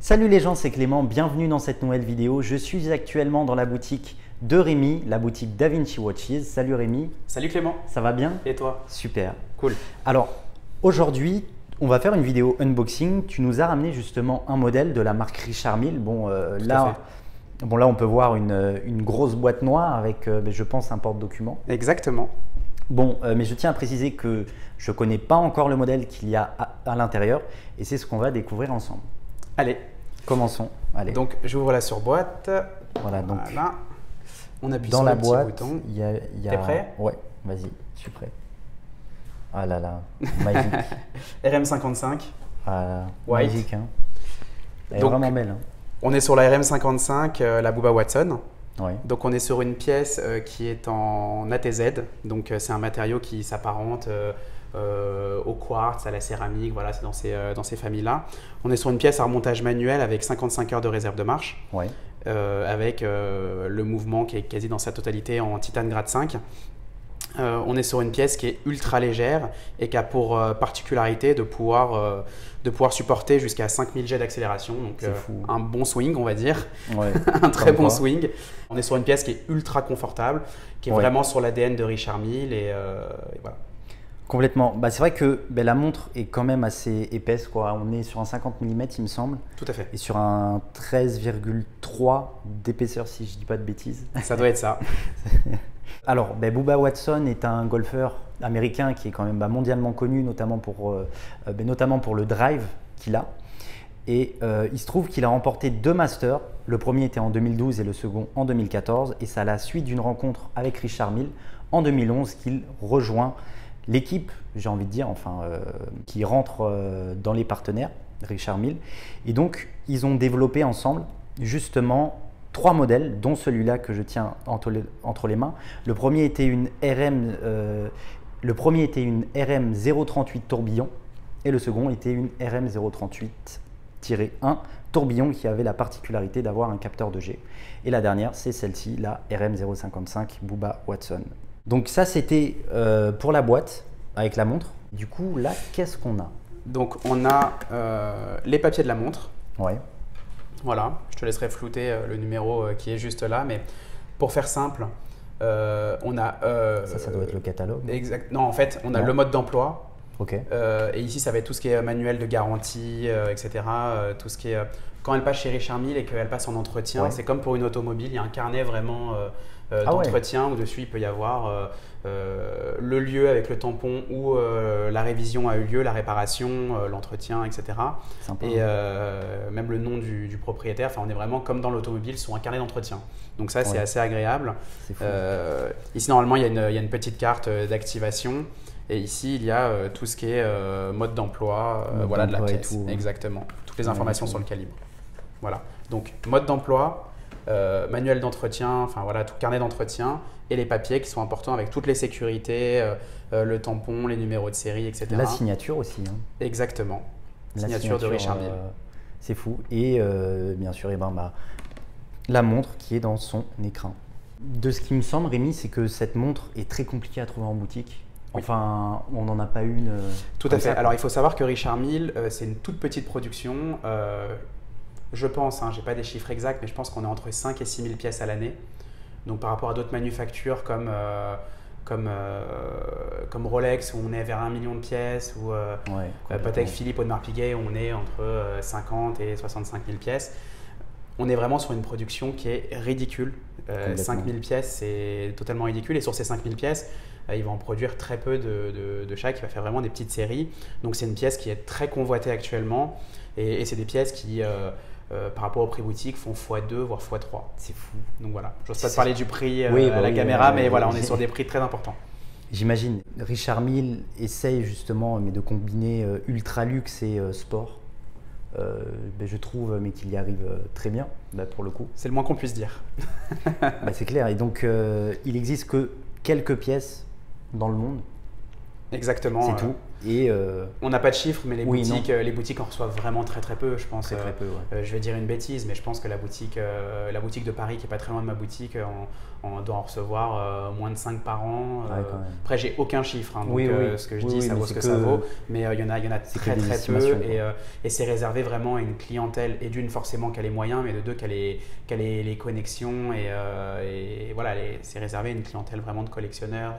Salut les gens, c'est Clément, bienvenue dans cette nouvelle vidéo. Je suis actuellement dans la boutique de Rémi, la boutique DaVinci Watches. Salut Rémi. Salut Clément. Ça va bien? Et toi? Super. Cool. Alors aujourd'hui, on va faire une vidéo unboxing. Tu nous as ramené justement un modèle de la marque Richard Mille. Là, on peut voir une grosse boîte noire avec, je pense, un porte-document. Exactement. Mais je tiens à préciser que je ne connais pas encore le modèle qu'il y a à l'intérieur et c'est ce qu'on va découvrir ensemble. Allez, commençons. Allez. Donc j'ouvre la surboîte. Voilà, donc on appuie dans sur la le petit boîte, bouton. T'es prêt? Ouais, vas-y, je suis prêt. Ah là là, magique. RM55. Ah, White. magique, hein. Elle est Donc, vraiment belle. Hein. On est sur la RM55, la Bubba Watson. Ouais. Donc on est sur une pièce qui est en ATZ. Donc c'est un matériau qui s'apparente au quartz, à la céramique, voilà, c'est dans ces familles-là. On est sur une pièce à remontage manuel avec 55 heures de réserve de marche, Ouais. avec le mouvement qui est quasi dans sa totalité en titane grade 5. On est sur une pièce qui est ultra légère et qui a pour particularité de pouvoir supporter jusqu'à 5000 jets d'accélération. Donc un bon swing, on va dire. Ouais. Un très bon swing. On est sur une pièce qui est ultra confortable, qui est vraiment sur l'ADN de Richard Mille et voilà. Complètement. C'est vrai que la montre est quand même assez épaisse, quoi. On est sur un 50 mm, il me semble. Tout à fait. Et sur un 13,3 d'épaisseur, si je ne dis pas de bêtises. Ça doit être ça. Alors, Bubba Watson est un golfeur américain qui est quand même mondialement connu, notamment pour le drive qu'il a. Et il se trouve qu'il a remporté 2 Masters. Le premier était en 2012 et le second en 2014. Et c'est à la suite d'une rencontre avec Richard Mille en 2011 qu'il rejoint l'équipe, j'ai envie de dire, qui rentre dans les partenaires, Richard Mille. Et donc, ils ont développé ensemble justement 3 modèles, dont celui-là que je tiens entre les mains. Le premier était une RM 038 tourbillon et le second était une RM 038-1 tourbillon qui avait la particularité d'avoir un capteur de G. Et la dernière, c'est celle-ci, la RM 055 Bubba Watson. Donc ça, c'était pour la boîte avec la montre. Du coup, là, qu'est-ce qu'on a? Donc on a les papiers de la montre. Ouais. Voilà, je te laisserai flouter le numéro qui est juste là, mais pour faire simple, on a… ça doit être le catalogue. Exact. Non, en fait, on a le mode d'emploi. Ok. Et ici, ça va être tout ce qui est manuel de garantie, etc. Tout ce qui est… Quand elle passe chez Richard Mille et qu'elle passe en entretien, c'est comme pour une automobile, il y a un carnet vraiment d'entretien où dessus, il peut y avoir le lieu avec le tampon où la révision a eu lieu, la réparation, l'entretien, etc. Sympa. Et même le nom du propriétaire. Enfin, on est vraiment comme dans l'automobile sur un carnet d'entretien. Donc ça, c'est assez agréable. C'est fou. Ici, normalement, il y a une petite carte d'activation. Et ici, il y a tout ce qui est mode d'emploi de la pièce. Tout, exactement. Toutes les informations sur le calibre. Voilà. Donc, mode d'emploi, manuel d'entretien, tout carnet d'entretien et les papiers qui sont importants avec toutes les sécurités, le tampon, les numéros de série, etc. La signature aussi. Hein. Exactement. La signature de Richard Mille. C'est fou. Et bien sûr, la montre qui est dans son écran. De ce qui me semble, Rémi, c'est que cette montre est très compliquée à trouver en boutique. Enfin, on n'en a pas une. Tout à fait. Alors, il faut savoir que Richard Mille, c'est une toute petite production. Je pense, je n'ai pas des chiffres exacts, mais je pense qu'on est entre 5 et 6 000 pièces à l'année. Donc, par rapport à d'autres manufactures comme Rolex, où on est vers 1 million de pièces, ou Patek Philippe, Audemars Piguet, où on est entre 50 et 65 000 pièces. On est vraiment sur une production qui est ridicule. 5 000 pièces, c'est totalement ridicule. Et sur ces 5 000 pièces, il va en produire très peu de chaque. Il va faire vraiment des petites séries. Donc, c'est une pièce qui est très convoitée actuellement. Et c'est des pièces qui, par rapport au prix boutique, font x2, voire x3. C'est fou. Donc, voilà. Je n'ose pas te parler du prix à la caméra, mais voilà, on est sur des prix très importants. J'imagine. Richard Mille essaye justement de combiner ultra luxe et sport. Je trouve qu'il y arrive très bien pour le coup. C'est le moins qu'on puisse dire. C'est clair. Et donc, il n'existe que quelques pièces dans le monde. Exactement. C'est tout. Et on n'a pas de chiffres, mais les boutiques en reçoivent vraiment très très peu, je pense. C'est très peu, ouais. Je vais dire une bêtise, mais je pense que la boutique de Paris, qui est pas très loin de ma boutique, on doit en recevoir moins de 5 par an. Après, j'ai aucun chiffre, hein, donc ce que je dis, ça vaut ce que ça vaut. Mais il y en a très très peu, et c'est réservé vraiment à une clientèle, et d'une forcément qui a les moyens, mais de deux qui a les connexions, et voilà, c'est réservé à une clientèle vraiment de collectionneurs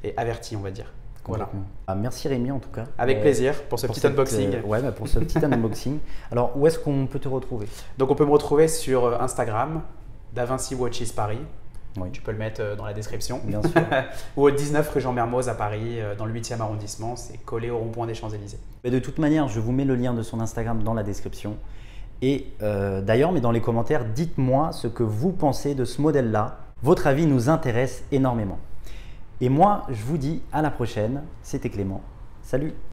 et avertis, on va dire. Voilà. Merci Rémi en tout cas. Avec plaisir pour ce petit unboxing. Pour ce petit unboxing. Alors où est-ce qu'on peut te retrouver? Donc on peut me retrouver sur Instagram, Davinci Watches Paris. Oui. Tu peux le mettre dans la description. Bien sûr. Ou au 19 rue Jean Mermoz à Paris, dans le 8e arrondissement. C'est collé au rond-point des Champs-Élysées. Mais de toute manière, je vous mets le lien de son Instagram dans la description. Et d'ailleurs, mais dans les commentaires, dites-moi ce que vous pensez de ce modèle-là. Votre avis nous intéresse énormément. Et moi, je vous dis à la prochaine. C'était Clément. Salut!